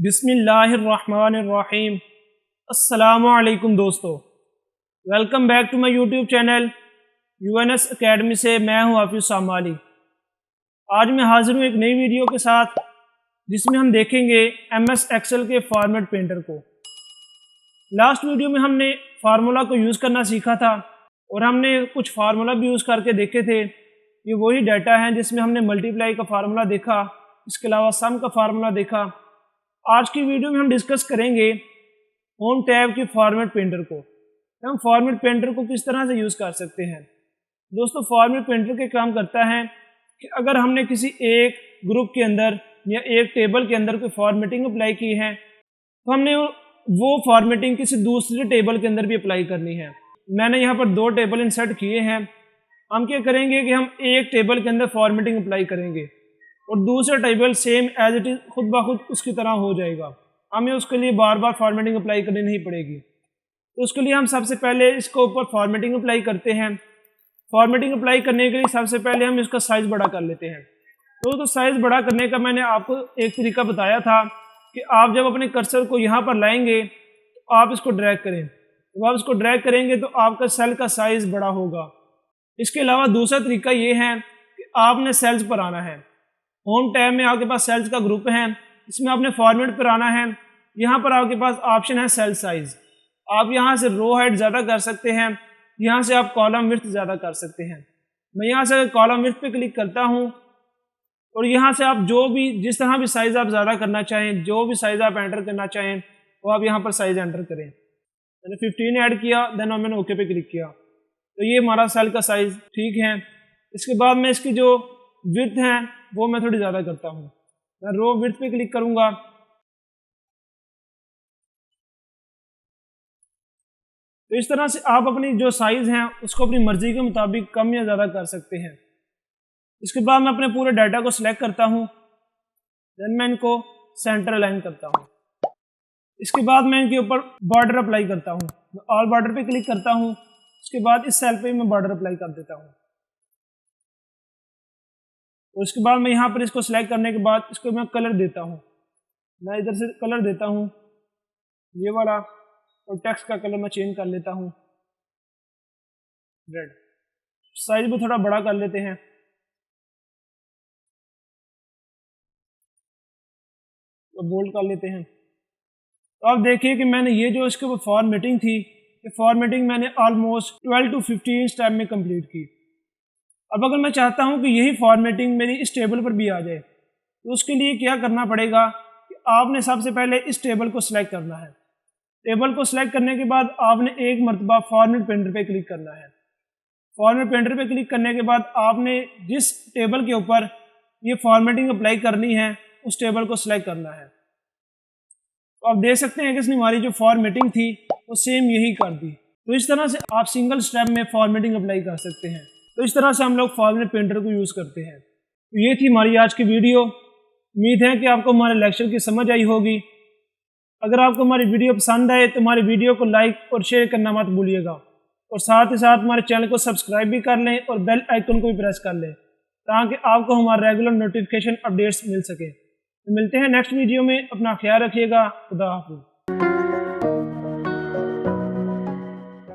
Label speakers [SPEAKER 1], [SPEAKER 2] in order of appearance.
[SPEAKER 1] बिस्मिल्लाहिर्रहमानिर्रहीम। अस्सलामुअलैकुम दोस्तों, welcome back to my YouTube channel UNS academy से मैं हूं हाफिज सामाली। आज मैं हाजिर हूं एक नई वीडियो के साथ जिसमें हम देखेंगे एमएस एक्सेल के फॉर्मेट पेंटर को। लास्ट वीडियो में हमने फार्मूला को यूज़ करना सीखा था और हमने कुछ फार्मूला भी यूज़ करके देखे थे। ये वही डाटा है जिसमें हमने मल्टीप्लाई का फार्मूला देखा, इसके अलावा सम का फार्मूला देखा। आज की वीडियो में हम डिस्कस करेंगे होम टैब के फॉर्मेट पेंटर को। हम फॉर्मेट पेंटर को किस तरह से यूज़ कर सकते हैं। दोस्तों, फॉर्मेट पेंटर के काम करता है कि अगर हमने किसी एक ग्रुप के अंदर या एक टेबल के अंदर कोई फॉर्मेटिंग अप्लाई की है तो हमने वो फॉर्मेटिंग किसी दूसरे टेबल के अंदर भी अप्लाई करनी है। मैंने यहाँ पर दो टेबल इंसर्ट किए हैं। हम क्या करेंगे कि हम एक टेबल के अंदर फॉर्मेटिंग अप्लाई करेंगे और दूसरा table same as it is खुद ब खुद उसकी तरह हो जाएगा। हमें उसके लिए बार बार फॉर्मेटिंग अप्लाई करनी नहीं पड़ेगी। तो उसके लिए हम सबसे पहले इसके ऊपर फॉर्मेटिंग अप्लाई करते हैं। फॉर्मेटिंग अप्लाई करने के लिए सबसे पहले हम इसका साइज़ बड़ा कर लेते हैं। तो साइज़ बड़ा करने का मैंने आपको एक तरीका बताया था कि आप जब अपने कर्सर को यहाँ पर लाएंगे तो आप इसको ड्रैग करें। जब आप इसको ड्रैग करेंगे तो आपका सेल का साइज़ बड़ा होगा। इसके अलावा दूसरा तरीका ये है कि आपने सेल्स पर आना है। होम टैब में आपके पास सेल्स का ग्रुप है, इसमें आपने फॉर्मेट पर आना है। यहाँ पर आपके पास ऑप्शन है सेल साइज। आप यहाँ से रो हाइट ज़्यादा कर सकते हैं, यहाँ से आप कॉलम विड्थ ज़्यादा कर सकते हैं। मैं यहाँ से कॉलम विड्थ पे क्लिक करता हूँ और यहाँ से आप जो भी जिस तरह भी साइज़ आप ज़्यादा करना चाहें, जो भी साइज़ आप एंटर करना चाहें वो आप यहाँ पर साइज़ एंटर करें। मैंने 15 ऐड किया, देन मैंने ओके पे क्लिक किया तो ये हमारा सेल का साइज़ ठीक है। इसके बाद मैं इसकी जो विड्थ है वो मैं थोड़ी ज़्यादा करता हूँ। मैं रो विड्थ पे क्लिक करूँगा तो इस तरह से आप अपनी जो साइज़ है उसको अपनी मर्ज़ी के मुताबिक कम या ज़्यादा कर सकते हैं। इसके बाद मैं अपने पूरे डाटा को सिलेक्ट करता हूँ, देन मैं इनको सेंटर अलाइन करता हूँ। इसके बाद मैं इनके ऊपर बॉर्डर अप्लाई करता हूँ। मैं ऑल बॉर्डर पे क्लिक करता हूँ। उसके बाद इस सेल पे मैं बॉर्डर अप्लाई कर देता हूँ। तो उसके बाद मैं यहाँ पर इसको सिलेक्ट करने के बाद इसको मैं कलर देता हूँ। मैं इधर से कलर देता हूँ ये वाला, और टेक्स्ट का कलर मैं चेंज कर लेता हूँ रेड। साइज भी थोड़ा बड़ा कर लेते हैं। तो बोल्ड कर लेते हैं। तो आप देखिए कि मैंने ये जो इसके ऊपर फॉर्मेटिंग थी, ये फॉर्मेटिंग मैंने ऑलमोस्ट 12 to 15 स्टेप में कंप्लीट की। अब अगर मैं चाहता हूं कि यही फॉर्मेटिंग मेरी इस टेबल पर भी आ जाए तो उसके लिए क्या करना पड़ेगा कि आपने सबसे पहले इस टेबल को सिलेक्ट करना है। टेबल को सिलेक्ट करने के बाद आपने एक मरतबा फॉर्मेट पेंटर पे क्लिक करना है। फॉर्मेट पेंटर पे क्लिक करने के बाद आपने जिस टेबल के ऊपर ये फॉर्मेटिंग अप्लाई करनी है उस टेबल को सिलेक्ट करना है। तो आप देख सकते हैं कि इसने हमारी जो फॉर्मेटिंग थी वो सेम यही कर दी। तो इस तरह से आप सिंगल स्टेप में फॉर्मेटिंग अप्लाई कर सकते हैं। तो इस तरह से हम लोग फॉर्मेट पेंटर को यूज़ करते हैं। तो ये थी हमारी आज की वीडियो। उम्मीद है कि आपको हमारे लेक्चर की समझ आई होगी। अगर आपको हमारी वीडियो पसंद आए तो हमारी वीडियो को लाइक और शेयर करना मत भूलिएगा, और साथ ही साथ हमारे चैनल को सब्सक्राइब भी कर लें और बेल आइकन को भी प्रेस कर लें ताकि आपको हमारा रेगुलर नोटिफिकेशन अपडेट्स मिल सके। तो मिलते हैं नेक्स्ट वीडियो में। अपना ख्याल रखिएगा। खुदा हाफिज़।